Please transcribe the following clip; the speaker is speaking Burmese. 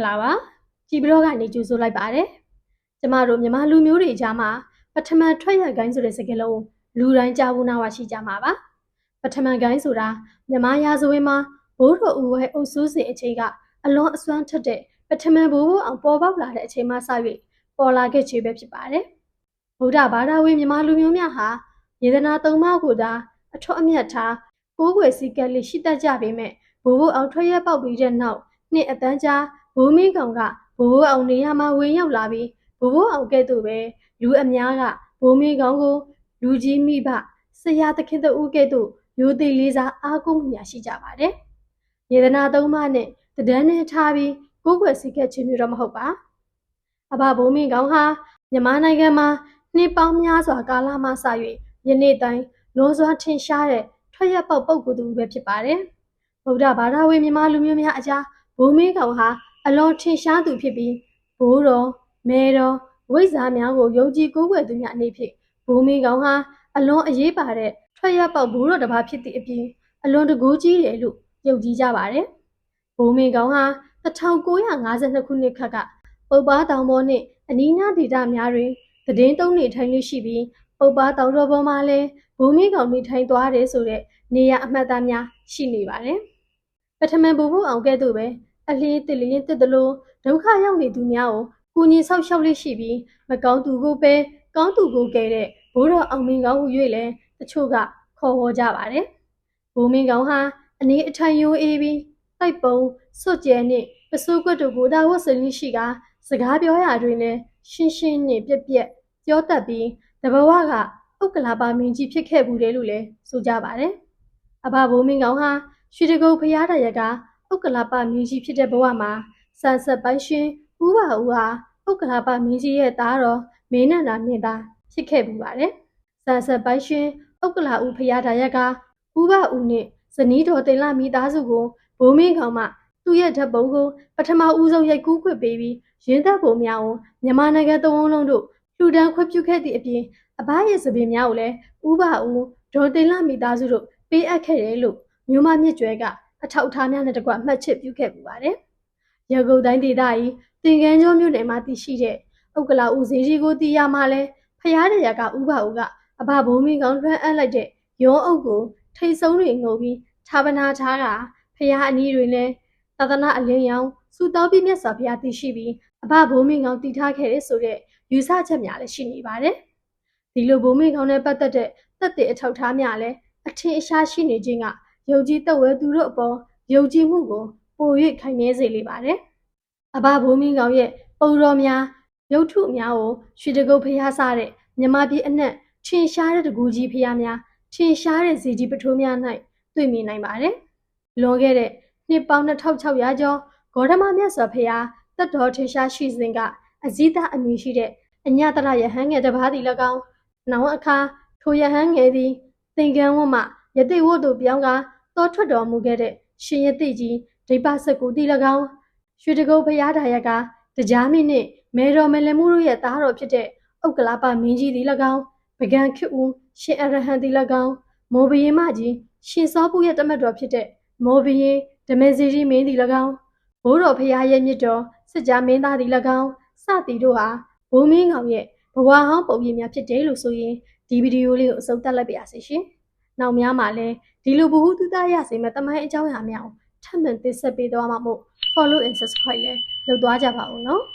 ္ဂလာပါကြည်ဘလော့ကနေကြိုဆိုလိုက်ပါတယ်ကျမတို့မြန်မာလူမျိုးတွေကြားမှာပထမထွက်ရကိုင်းဆိုတဲ့စကားလုံးလူတိုင်းကြားဘူးနားဝရှိကြမှာပါပထမကိုင်းဆိုတာမြန်မာရာဇဝင်မှာဘိုးတော်ဦးဝဲအုပ်စိုးစဉ်အချိန်ကအလွန်အစွမ်းထက်တဲ့ပထမဘိုးအောင်ပေါ်ပေါက်လာတဲ့အချိန်မှစ၍ပေါ်လာခဲ့ချေပဲဖြစ်ပါတယ်ဗုဒ္ဓဘာသာဝင်မြန်မာလူမျိုးများဟာယေဒနာသုံးပါးကိုသာအထွတ်အမြတ်ထားကိုးကွယ်စည်းကပ်လေးရှိတတ်ကြပေမဲ့ဘိုးအောင်ထွက်ရပေါက်ပြီးတဲ့နောက်နှစ်အတန်းကြာဘိုးမင်းကောင်ကဘိုးအောင်နေရာမှာဝင်ရောက်လာပြီးဘိုးအောင်ကဲ့သို့ပဲလူအများကဘိုးမင်းကောင်ကိုလူကြီးမိဘဆရာသခင်တို့ကဲ့သို့မျိုးသိလေးစားအားကိုးမှုများရှိကြပါတယ်။ယေဒနာသုံးပါးနဲ့တဒန်းနဲ့ထားပြီးကိုးကွယ်စည်းကပ်ခြင်းမျိုးတော့မဟုတ်ပါ။အဘဘိုးမင်းကောင်ဟာမြန်မာနိုင်ငံမှာနှစ်ပေါင်းများစွာကာလမှစ၍ယနေ့တိုင်လောစွာထင်ရှားတဲ့ထွက်ရပေါက်ပုဂ္ဂိုလ်သူပဲဖြစ်ပါတယ်။ဗုဒ္ဓဘာသာဝင်မြန်မာလူမျိုးများအကြားဘိုးမင်းကောင်ဟာအလွန်ထင်ရှားသူဖြစ်ပြီးဘိုးတော်မဲတော်ဝိဇ္ဇာများကိုယုံကြည်ကိုးကွယ်သူများအနေဖြင့်ဘိုးမင်းကောင်ဟာအလွန်အရေးပါတဲ့ထွက်ရပေါက်ဘိုးတော်တစ်ပါးဖြစ်သည့်အပြင်အလွန်တကူကြီးတယ်လို့ယုံကြည်ကြပါတယ်။ဘိုးမင်းကောင်ဟာ1952ခုနှစ်ခက်ကပုပ္ပားတောင်ပေါ်နှင့်အနီးနားဒေသများတွင်သတင်းသုံးနေထိုင်လေးရှိပြီးပုပ္ပားတောင်တော်ပေါ်မှာလည်းဘိုးမင်းကောင်နေထိုင်သွားတယ်ဆိုတဲ့နေရာအမှတ်အသားများရှိနေပါတယ်။ပထမဘိုးအောင်ကဲ့သို့ပဲအလင်းတစ်လျင်းတစ်တလို့ဒုက္ခရောက်နေသူများကိုကုညီဆောက်ရှောက်လေးရှိပြီးမကောင်းသူကိုပဲကောင်းသူကိုကဲတဲ့ဘိုးတော်အောင်မင်းကောင်းဟု၍လည်းတချို့ကခေါ်ဝေါ်ကြပါတယ်။ဘိုးမင်းကောင်းဟာအနေအထိုင်ရိုးအေးပြီးတိုက်ပုံစွတ်ကျဲနှင့်ပစိုးကွက်တို့ကိုဒါဝတ်စလင်းရှိကစကားပြောရာတွင်လည်းရှင်းရှင်းနှင့်ပြက်ပြက်ပြောတတ်ပြီးတဘဝကဥက္ကလာပမင်းကြီးဖြစ်ခဲ့ဘူးတယ်လို့လည်းဆိုကြပါတယ်။အဘဘိုးမင်းကောင်းဟာရွှေတကုတ်ဖျားတရားကဥက္ကလာပမင်းကြီးဖြစ်တဲ့ဘဝမှာဆန်ဆက်ပိုင်းရှင်ဦးပါဦးဟာဥက္ကလာပမင်းကြီးရဲ့သားတော်မင်းနန္ဒာမင်းသားဖြစ်ခဲ့ပူပါတယ်။ဆန်ဆက်ပိုင်းရှင်ဥက္ကလာဦးဖျားတရားကဦးပါဦးနဲ့ဇနီးတော်တင်လာမိသားစုကိုဘိုးမင်းကောင်မှသူ့ရဲ့ဓာတ်ပုံကိုပထမဦးဆုံးရိုက်ကူးခွင့်ပေးပြီးရင်းသက်ပုံများကိုမြန်မာနိုင်ငံတဝန်းလုံးတို့လူဒန်းခွင့်ပြုခဲ့သည့်အပြင်အဘရဲ့စပင်များကိုလည်းဦးပါဦးဒေါ်တင်လာမိသားစုတို့ပေးအပ်ခဲ့တယ်လို့မြို့မမြင့်ကျွဲကအထောက်အထားများနဲ့တကွမှတ်ချက်ပြုခဲ့ပူပါတယ်။ရကုတ်တိုင်းဒေသကြီးတင်ကန်းကျော်မြို့နယ်မှာတည်ရှိတဲ့ဥက္ကလာဦးဈေးကြီးကိုတည်ရမှာလဲဖျားတရားကဦးပါဦးကအဘဘိုးမင်းကောင်းလွှမ်းအပ်လိုက်တဲ့ရောအုပ်ကိုထိတ်ဆုံးတွေငုံပြီးဌာပနာထားတာဖျားအနီးတွင်လဲသာသနာအလင်းရောင်စူတောင်းပြမြတ်စွာဘုရားတည်ရှိပြီးအဘဘိုးမင်းကောင်းတည်ထားခဲ့တဲ့ဆိုတဲ့ယူဆချက်များလည်းရှိနေပါတယ်။ဒီလိုဘိုးမင်းကောင်းနဲ့ပတ်သက်တဲ့သက်သေအထောက်အထားများလည်းအထင်အရှားရှိနေခြင်းကယုံကြည်သက်ဝဲသူတို့အပေါ်ယုံကြည်မှုကိုပို၍ခိုင်မြဲစေလေပါတယ်။အဘဘိုးမင်းကောင်ရဲ့ပုံတော်များရုပ်ထုများကိုရွှေတကုတ်ဖျားစားတဲ့မြမပြည်အနှံ့ထင်ရှားတဲ့တကူကြီးဖျားများထင်ရှားတဲ့ဇေကြီးပထိုးများ၌တွေ့မြင်နိုင်ပါတယ်။လွန်ခဲ့တဲ့နှစ်ပေါင်း2600ကျော်ဂေါတမမြတ်စွာဘုရားတတော်ထင်ရှားရှိစဉ်ကအဇိတအမည်ရှိတဲ့အညတရယဟန်ငယ်တစ်ပါးသည်၎င်းနောင်အခါထိုယဟန်ငယ်သည်သင်္ကန်းဝတ်မှယသိဝတ်တို့ပြောင်းကတောထွက်တော်မူခဲ့တဲ့ရှင်ယသိကြီးဒိဗ္ဗစကုသည်၎င်းရွှေတကုတ်ဖျားဒါယကတရားမင်းနှင့်မေတော်မလမှုတို့ရဲ့သားတော်ဖြစ်တဲ့ဥက္ကလာပမင်းကြီးသည်၎င်းပကံခေဦးရှင်အရဟံသည်၎င်းမောဘရင်မကြီးရှင်စောပုရဲ့တမတ်တော်ဖြစ်တဲ့မောဘရင်ဓမေဇီကြီးမင်းသည်၎င်းဘိုးတော်ဖျားရဲ့မြစ်တော်စစ်ကြားမင်းသားသည်၎င်းစသည်တို့ဟာဘိုးမင်းကောင်ရဲ့ဘဝဟောင်းပုံရိပ်များဖြစ်တယ်လို့ဆိုရင်ဒီဗီဒီယိုလေးကိုအဆုံးသတ်လိုက်ပါရစေရှင်။နောက်များမှာလည်းဒီလိုဘ ഹു တုတရစေမဲ့တမိုင်းအကြောင်းအရာများကိုထပ်မံတင်ဆက်ပေးသွားမှာမို့ follow and subscribe လည်းလုပ်သွားကြပါဦးနော်။